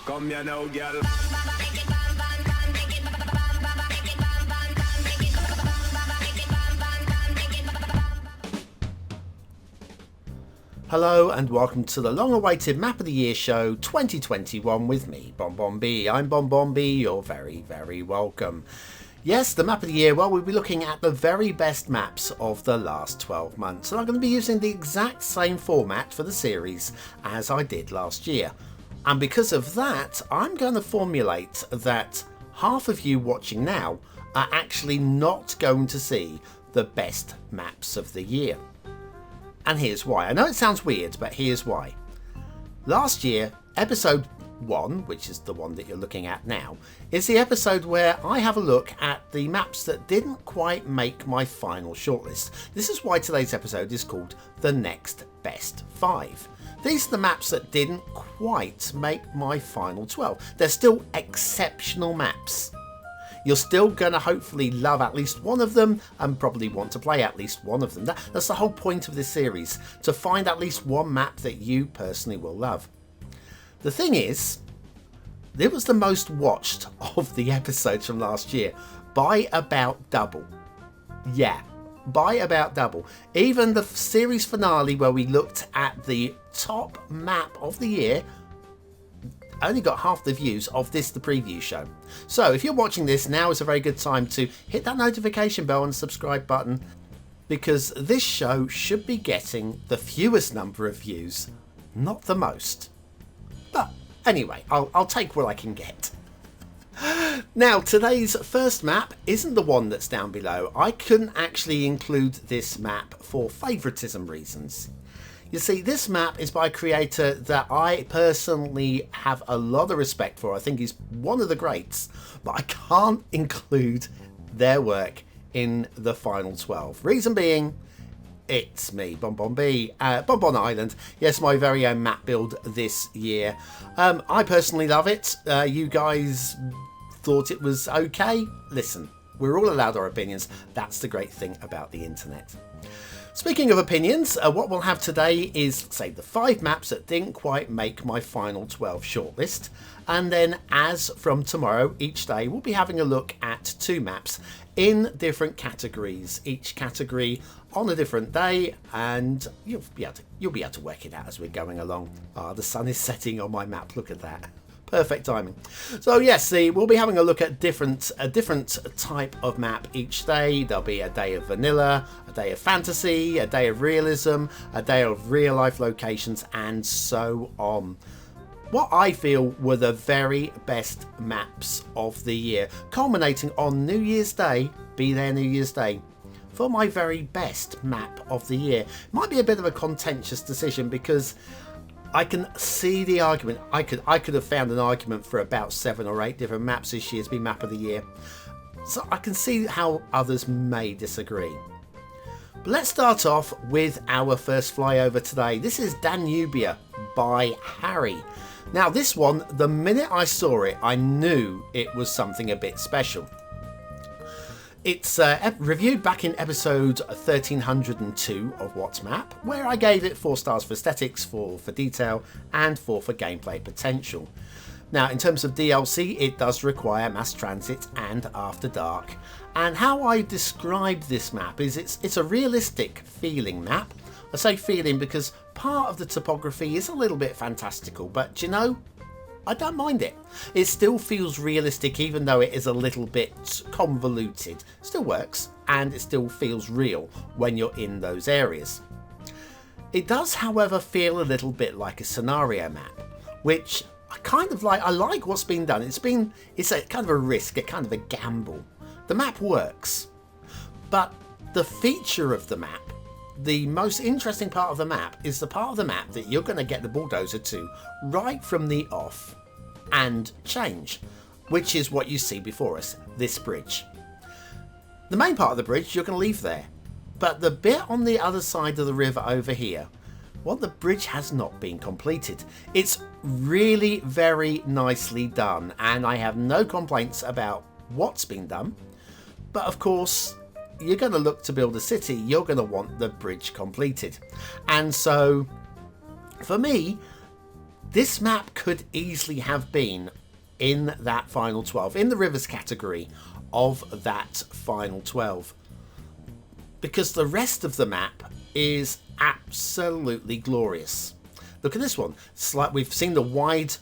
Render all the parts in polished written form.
Come here now, girl. Hello and welcome to the long-awaited Map of the Year show 2021 with me, BonBonB. I'm BonBonB, you're very, very welcome. Yes, the Map of the Year, well, we'll be looking at the very best maps of the last 12 months. And I'm going to be using the exact same format for the series as I did last year. And because of that, I'm going to formulate that half of you watching now are actually not going to see the best maps of the year. And here's why. I know it sounds weird, but here's why. Last year, episode 1, which is the one that you're looking at now, is the episode where I have a look at the maps that didn't quite make my final shortlist. This is why today's episode is called The Next Best 5. These are the maps that didn't quite make my final 12. They're still exceptional maps. You're still going to hopefully love at least one of them and probably want to play at least one of them. That's the whole point of this series, to find at least one map that you personally will love. The thing is, it was the most watched of the episodes from last year by about double. Yeah, by about double. Even the series finale where we looked at the top map of the year only got half the views of this, the preview show. So if you're watching this, now is a very good time to hit that notification bell and subscribe button, because this show should be getting the fewest number of views, not the most. But anyway, I'll take what I can get. Now, today's first map isn't the one that's down below. I couldn't actually include this map for favouritism reasons. You see, this map is by a creator that I personally have a lot of respect for. I think he's one of the greats, but I can't include their work in the final 12. Reason being, it's me, BonBonB, Bonbon Island. Yes, my very own map build this year. I personally love it. You guys thought it was okay? Listen, we're all allowed our opinions. That's the great thing about the internet. Speaking of opinions, what we'll have today is, say, the 5 maps that didn't quite make my final 12 shortlist. And then, as from tomorrow, each day, we'll be having a look at 2 maps in different categories. Each category on a different day, and you'll be able to work it out as we're going along. The sun is setting on my map. Look at that. Perfect timing. So yes, we'll be having a look at a different type of map each day. There'll be a day of vanilla, a day of fantasy, a day of realism, a day of real life locations, and so on. What I feel were the very best maps of the year, culminating on New Year's Day, be there New Year's Day, for my very best map of the year. Might be a bit of a contentious decision because I can see the argument. I could have found an argument for about 7 or 8 different maps this year to be map of the year. So I can see how others may disagree. But let's start off with our first flyover today. This is Danubia by Harry. Now this one, the minute I saw it, I knew it was something a bit special. It's reviewed back in episode 1302 of What's Map, where I gave it 4 stars for aesthetics, 4 for detail, and 4 for gameplay potential. Now, in terms of DLC, it does require mass transit and after dark. And how I describe this map is it's a realistic feeling map. I say feeling because part of the topography is a little bit fantastical, but you know, I don't mind it. It still feels realistic, even though it is a little bit convoluted. Still works, and it still feels real when you're in those areas. It does, however, feel a little bit like a scenario map, which I kind of like. I like what's been done. It's a kind of a risk, a kind of a gamble. The map works, but the feature of the map, the most interesting part of the map, is the part of the map that you're going to get the bulldozer to right from the off and change, which is what you see before us, this bridge. The main part of the bridge you're going to leave there, but the bit on the other side of the river over here, well, the bridge has not been completed. It's really very nicely done, and I have no complaints about what's been done, but of course, you're going to look to build a city, you're going to want the bridge completed. And so, for me, This map could easily have been in that final 12, in the rivers category of that final 12, because the rest of the map is absolutely glorious. Look at this one. It's like we've seen the wide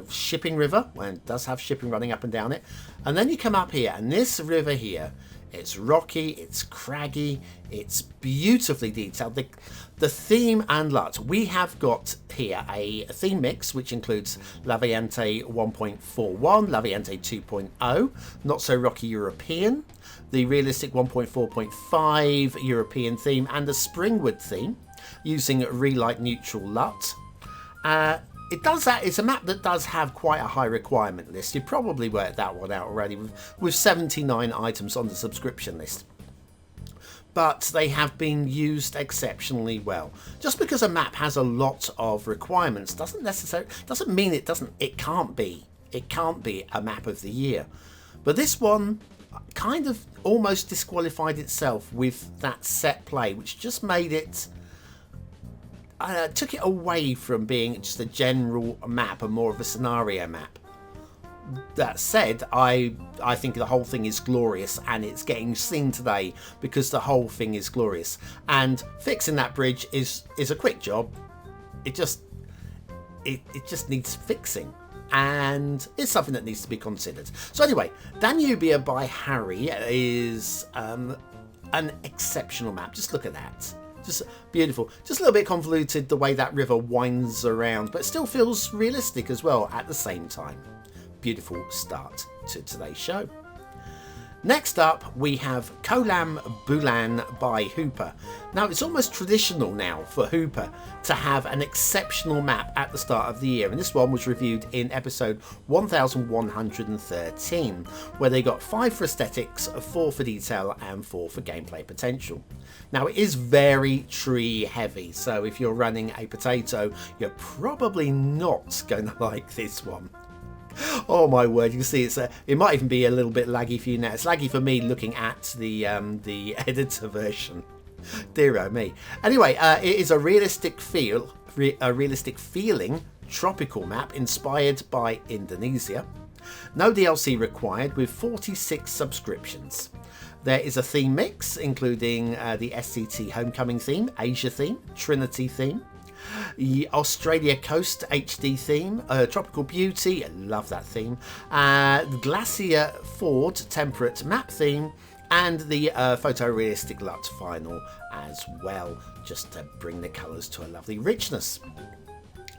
shipping river, and it does have shipping running up and down it, and then you come up here, and this river here, it's rocky, it's craggy, it's beautifully detailed. The theme and LUT, we have got here a theme mix which includes La Variante 1.41, La Variante 2.0, Not So Rocky European, the realistic 1.4.5 European theme, and the Springwood theme using relight neutral LUT. It does that. It's a map that does have quite a high requirement list. You probably worked that one out already with 79 items on the subscription list. But they have been used exceptionally well. Just because a map has a lot of requirements doesn't mean it can't be a map of the year. But this one kind of almost disqualified itself with that set play, which just made it took it away from being just a general map and more of a scenario map. That said, I think the whole thing is glorious, and it's getting seen today because the whole thing is glorious. And fixing that bridge is a quick job. It just needs fixing, and it's something that needs to be considered. So anyway, Danubia by Harry is an exceptional map. Just look at that. Just beautiful. Just a little bit convoluted the way that river winds around, but it still feels realistic as well at the same time. Beautiful start to today's show. Next up, we have Kolam Bulan by Hooper. Now, it's almost traditional now for Hooper to have an exceptional map at the start of the year, and this one was reviewed in episode 1113, where they got 5 for aesthetics, 4 for detail, and 4 for gameplay potential. Now, it is very tree heavy, so if you're running a potato, you're probably not going to like this one. Oh my word, you can see it might even be a little bit laggy for you now. It's laggy for me looking at the editor version. Dear oh me. Anyway, it is a realistic feeling tropical map inspired by Indonesia. No DLC required, with 46 subscriptions. There is a theme mix including the SCT Homecoming theme, Asia theme, Trinity theme, the Australia Coast HD theme, Tropical Beauty, I love that theme, Glacier Ford Temperate map theme, and the photorealistic LUT final as well, just to bring the colours to a lovely richness.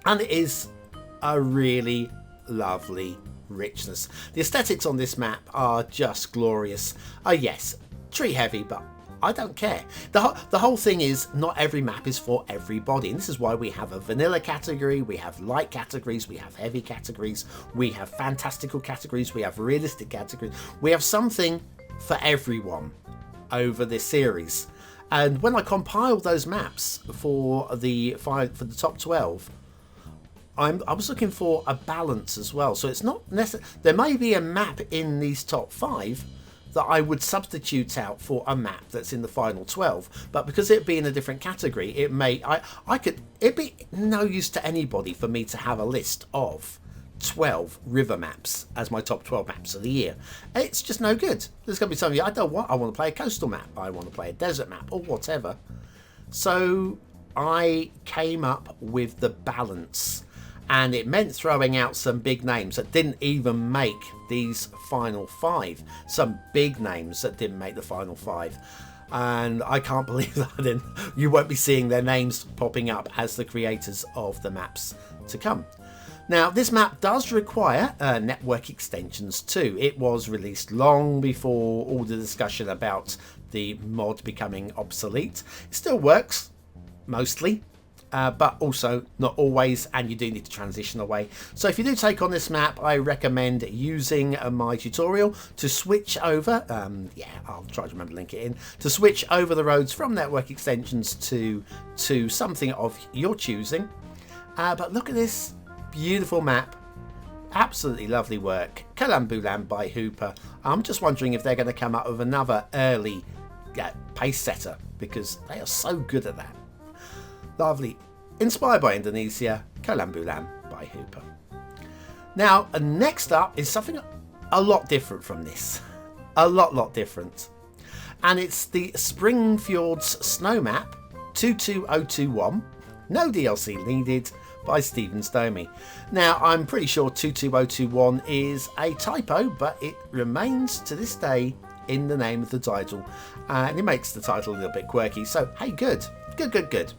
And it is a really lovely richness. The aesthetics on this map are just glorious. Yes, tree heavy, but I don't care. The whole thing is not every map is for everybody, and this is why we have a vanilla category, we have light categories, we have heavy categories, we have fantastical categories, we have realistic categories. We have something for everyone over this series. And when I compiled those maps for the top 12, I was looking for a balance as well. So it's not necessary. There may be a map in these top 5 that I would substitute out for a map that's in the final 12, but because it be in a different category, it'd be no use to anybody for me to have a list of 12 river maps as my top 12 maps of the year. It's just no good. There's going to be something I don't want. I want to play a coastal map, I want to play a desert map, or whatever. So I came up with the balance, and it meant throwing out some big names that didn't even make these final 5. Some big names that didn't make the final 5. And I can't believe that you won't be seeing their names popping up as the creators of the maps to come. Now, this map does require network extensions too. It was released long before all the discussion about the mod becoming obsolete. It still works, mostly. But also not always, and you do need to transition away. So if you do take on this map, I recommend using my tutorial to switch over, I'll try to remember to link it in, to switch over the roads from network extensions to something of your choosing. But look at this beautiful map. Absolutely lovely work. Kolam Bulan by Hooper. I'm just wondering if they're going to come up with another early pace setter, because they are so good at that. Lovely. Inspired by Indonesia, Kolam Bulan Hooper. Now, next up is something a lot different from this. A lot different. And it's the Spring Fjords Snow map 22021. No DLC needed, by stevensdomi. Now, I'm pretty sure 22021 is a typo, but it remains to this day in the name of the title. And it makes the title a little bit quirky. So, hey, good. Good.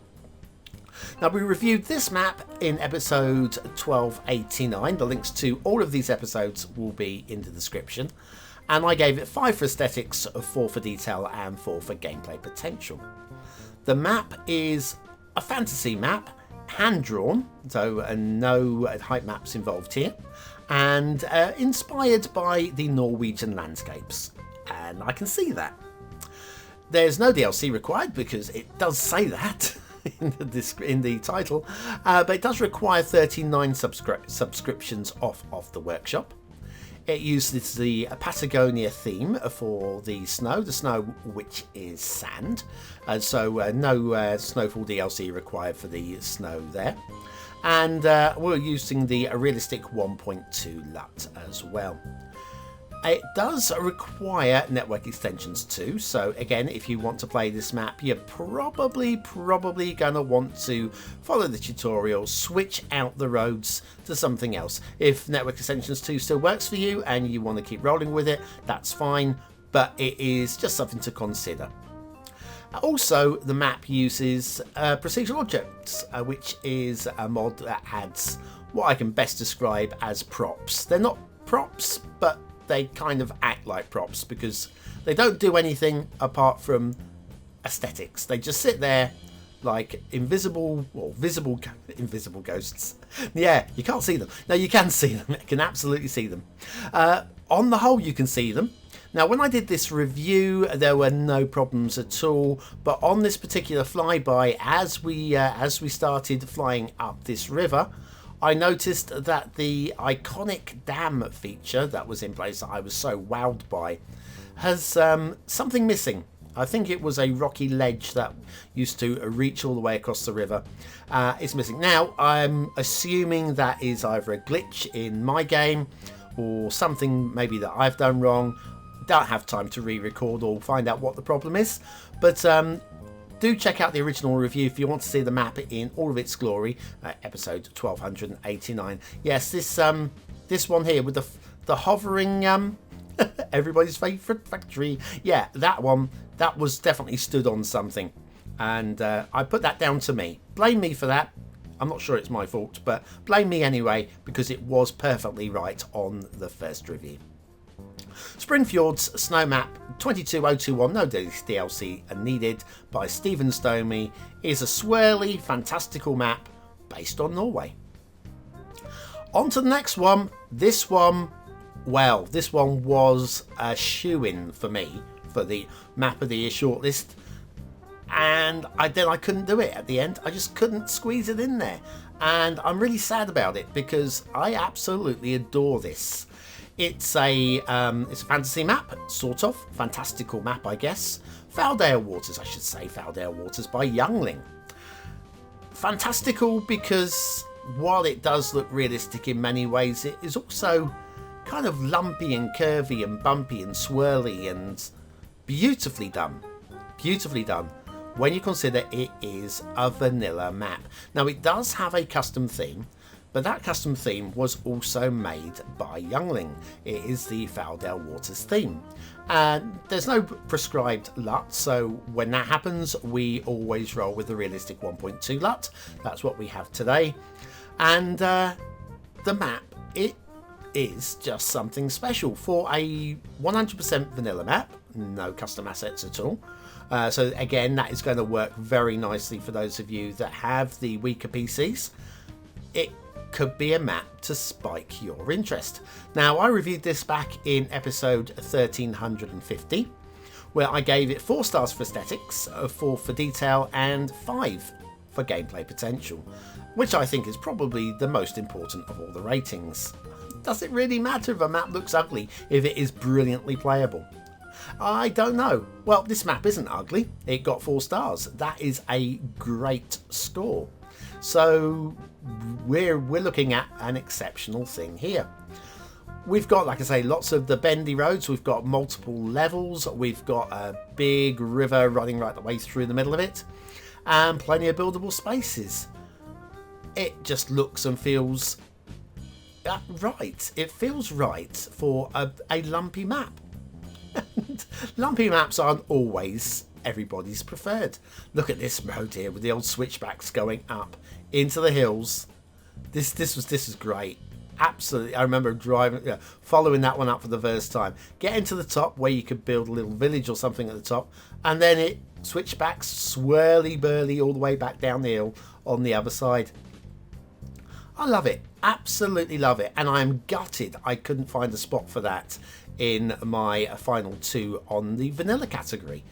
Now, we reviewed this map in episode 1289. The links to all of these episodes will be in the description. And I gave it 5 for aesthetics, 4 for detail, and 4 for gameplay potential. The map is a fantasy map, hand-drawn, so no height maps involved here, and inspired by the Norwegian landscapes. And I can see that. There's no DLC required because it does say that in the title, but it does require 39 subscriptions off the workshop. It uses the Patagonia theme for the snow which is sand, and so no Snowfall DLC required for the snow there. And we're using the realistic 1.2 LUT as well. It does require network extensions too, so again, if you want to play this map, you're probably going to want to follow the tutorial, switch out the roads to something else. If network extensions 2 still works for you and you want to keep rolling with it, that's fine, but it is just something to consider. Also, the map uses procedural objects, which is a mod that adds what I can best describe as props. They're not props, but they kind of act like props because they don't do anything apart from aesthetics. They just sit there like invisible ghosts. Yeah, you can't see them. No, you can see them. You can absolutely see them. On the whole, you can see them. Now, when I did this review, there were no problems at all. But on this particular flyby, as we started flying up this river, I noticed that the iconic dam feature that was in place that I was so wowed by has something missing. I think it was a rocky ledge that used to reach all the way across the river. It's missing. Now, I'm assuming that is either a glitch in my game or something maybe that I've done wrong. Don't have time to re-record or find out what the problem is. But do check out the original review if you want to see the map in all of its glory, episode 1289. Yes, this one here with the hovering, everybody's favourite factory. Yeah, that one, that was definitely stood on something. And I put that down to me. Blame me for that. I'm not sure it's my fault, but blame me anyway, because it was perfectly right on the first review. Spring Fjords Snow Map 22021, no DLC needed, by stevensdomi, is a swirly, fantastical map based on Norway. On to the next one. This one was a shoo-in for me for the Map of the Year shortlist, and I couldn't do it at the end. I just couldn't squeeze it in there, and I'm really sad about it because I absolutely adore this. It's a fantasy map, sort of. Fantastical map, I guess. Valdar Waters, I should say. Valdar Waters by Youngling. Fantastical because while it does look realistic in many ways, it is also kind of lumpy and curvy and bumpy and swirly and beautifully done. Beautifully done when you consider it is a vanilla map. Now, it does have a custom theme, but that custom theme was also made by Youngling. It is the Valdar Waters theme. And there's no prescribed LUT, so when that happens, we always roll with the realistic 1.2 LUT. That's what we have today. And the map, it is just something special. For a 100% vanilla map, no custom assets at all. So again, that is going to work very nicely for those of you that have the weaker PCs. It could be a map to spike your interest. Now, I reviewed this back in episode 1350, where I gave it 4 stars for aesthetics, 4 for detail, and 5 for gameplay potential, which I think is probably the most important of all the ratings. Does it really matter if a map looks ugly if it is brilliantly playable? I don't know. Well, this map isn't ugly. It got 4 stars. That is a great score. So we're looking at an exceptional thing here. We've got, like I say, lots of the bendy roads. We've got multiple levels. We've got a big river running right the way through the middle of it, and plenty of buildable spaces. It just looks and feels right. It feels right for a lumpy map. And lumpy maps aren't always everybody's preferred. Look at this road here with the old switchbacks going up into the hills. This was great. Absolutely. I remember driving, following that one up for the first time. Getting to the top where you could build a little village or something at the top, and then it switchbacks swirly burly all the way back down the hill on the other side. I love it. Absolutely love it. And I'm gutted I couldn't find a spot for that in my final 2 on the vanilla category.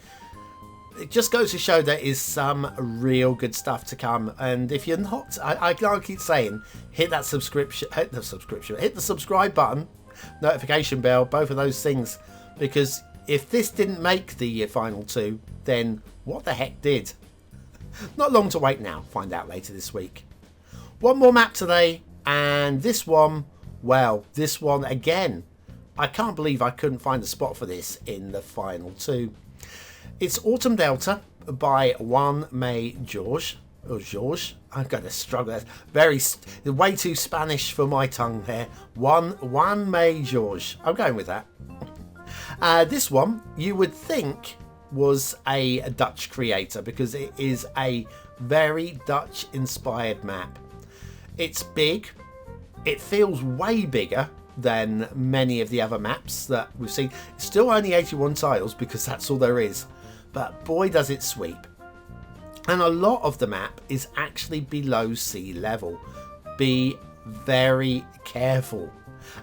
It just goes to show there is some real good stuff to come. And if you're not, I keep saying, hit the subscribe button, notification bell, both of those things. Because if this didn't make the final 2, then what the heck did? Not long to wait now. Find out later this week. One more map today, and this one, well, this one again. I can't believe I couldn't find a spot for this in the final 2. It's Autum Delta by JuanmayJorge. Or George. I'm going to struggle. That's way too Spanish for my tongue there. JuanmayJorge. I'm going with that. This one, you would think, was a Dutch creator because it is a very Dutch-inspired map. It's big. It feels way bigger than many of the other maps that we've seen. It's still only 81 tiles because that's all there is. But boy does it sweep. And a lot of the map is actually below sea level. Be very careful.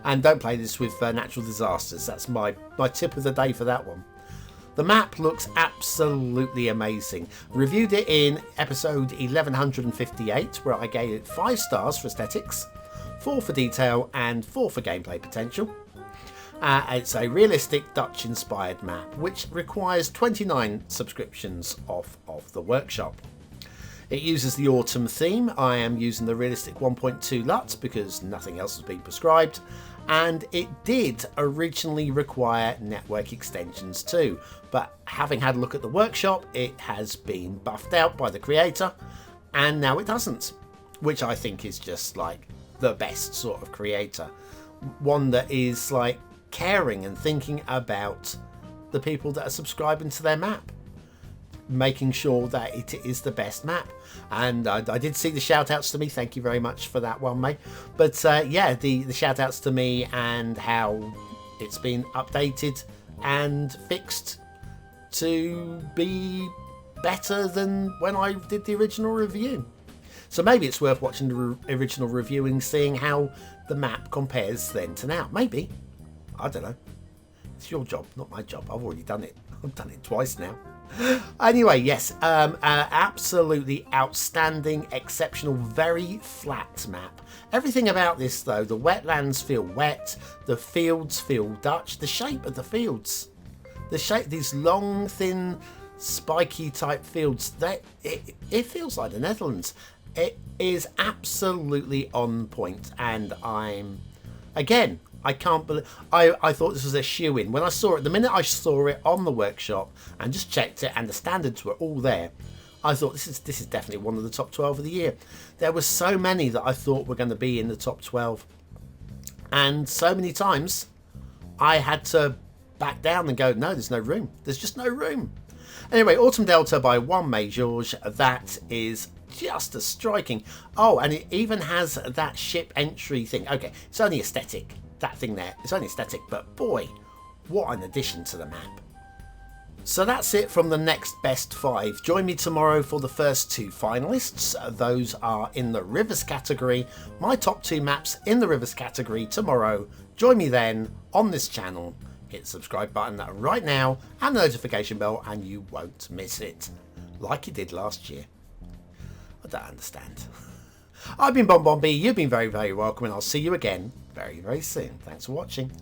And don't play this with natural disasters. That's my tip of the day for that one. The map looks absolutely amazing. Reviewed it in episode 1158, where I gave it 5 stars for aesthetics, 4 for detail, and 4 for gameplay potential. It's a realistic Dutch-inspired map, which requires 29 subscriptions off of the workshop. It uses the autumn theme. I am using the realistic 1.2 LUT because nothing else has been prescribed. And it did originally require network extensions too, but having had a look at the workshop, it has been buffed out by the creator, and now it doesn't, which I think is just like the best sort of creator. One that is like caring and thinking about the people that are subscribing to their map, making sure that it is the best map. And I did see the shout outs to me. Thank you very much for that one, mate. But yeah, the shout outs to me and how it's been updated and fixed to be better than when I did the original review. So maybe it's worth watching the original review and seeing how the map compares then to now. Maybe. I don't know. It's your job, not my job. I've already done it. I've done it twice now. Anyway, yes, absolutely outstanding, exceptional, very flat map. Everything about this, though, the wetlands feel wet, the fields feel Dutch, the shape of the fields, the shape, these long, thin, spiky type fields, that it feels like the Netherlands. It is absolutely on point, and I can't believe I thought this was a shoe-in. When I saw it, the minute I saw it on the workshop and just checked it and the standards were all there, I thought this is definitely one of the top 12 of the year. There were so many that I thought were going to be in the top 12. And so many times I had to back down and go, no, there's no room. There's just no room. Anyway, Autum Delta by JuanmayJorge, that is just a striking. Oh, and it even has that ship entry thing. Okay, it's only aesthetic. That thing there, it's only aesthetic, but boy, what an addition to the map. So that's it from the next best 5. Join me tomorrow for the first 2 finalists. Those are in the Rivers category. My top 2 maps in the Rivers category tomorrow. Join me then on this channel. Hit the subscribe button right now and the notification bell and you won't miss it. Like you did last year. I don't understand. I've been BonBonB, you've been very, very welcome, and I'll see you again very, very soon. Thanks for watching.